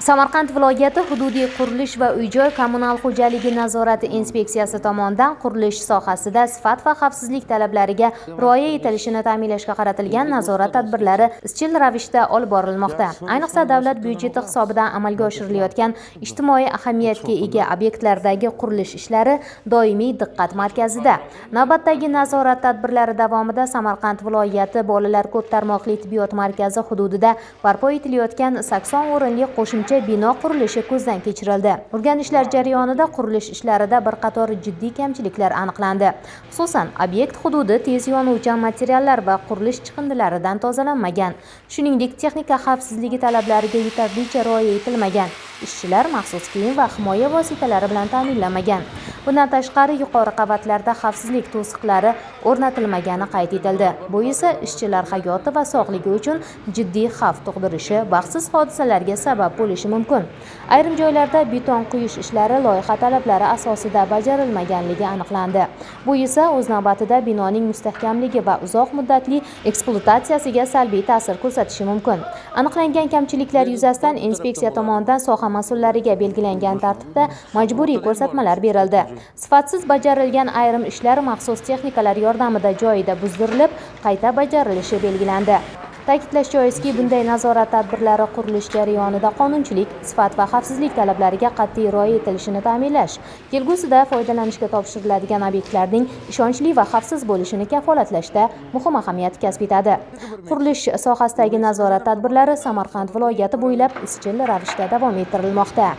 Samarqand viloyati hududiy qurilish va uy-joy kommunal xo'jaligi nazorati inspeksiyasi tomonidan qurilish sohasida sifat va xavfsizlik talablariga rioya etilishini ta'minlashga qaratilgan nazorat tadbirlari izchil ravishda olib borilmoqda. Ayniqsa davlat byudjeti hisobidan amalga oshirilayotgan ijtimoiy ahamiyatga ega obyektlardagi qurilish ishlari doimiy diqqat markazida. Navbatdagi nazorat tadbirlari davomida Samarqand viloyati bolalar ko'p tarmoqli tibbiyot markazi hududida barpo etilayotgan 80 o'rinli qo'shimcha bino qurilishi ko'zdan kechirildi. O'rganishlar jarayonida qurilish ishlarida bir qator jiddiy kamchiliklar aniqlandi. Xususan, obyekt hududi tez yonuvchan materiallar va qurilish chiqindilaridan tozalanmagan. Shuningdek, texnika xavfsizligi talablariga yetarlicha rioya etilmagan. Ishchilar maxsus kiyim va himoya vositalari bilan ta'minlanmagan. Bundan tashqari, yuqori qavatlarda xavfsizlik to'siqlari o'rnatilmagani qayd etildi. Bu esa ishchilar hayoti va sog'ligi uchun jiddiy xavf tug'dirishi, baxtsiz hodisalarga sabab bo'lishi mumkin. Ayrim joylarda beton quyish ishlari loyiha talablari asosida bajarilmaganligi aniqlandi. Bu esa o'z navbatida binoning mustahkamligi va uzoq muddatli ekspluatatsiyasiga salbiy ta'sir ko'rsatishi mumkin. Aniqlangan kamchiliklar yuzasidan inspeksiya tomonidan soha mas'ullariga belgilangan tartibda majburiy ko'rsatmalar berildi. Sifatsiz bajarilgan ayrim ishlar maxsus texnikalar yordamida joyida buzdirilib, qayta bajarilishi belgilandi. Ta'kidlash joizki, bunday nazorat tadbirlari qurilish jarayonida qonunchilik, sifat va xavfsizlik talablariga qat'iy rioya etilishini ta'minlash, kelgusida foydalanishga topshiriladigan obyektlarning ishonchli va xavfsiz bo'lishini kafolatlashda muhim ahamiyat kasb etadi. Qurilish sohasidagi nazorat tadbirlari Samarqand viloyati bo'ylab izchil ravishda davom ettirilmoqda.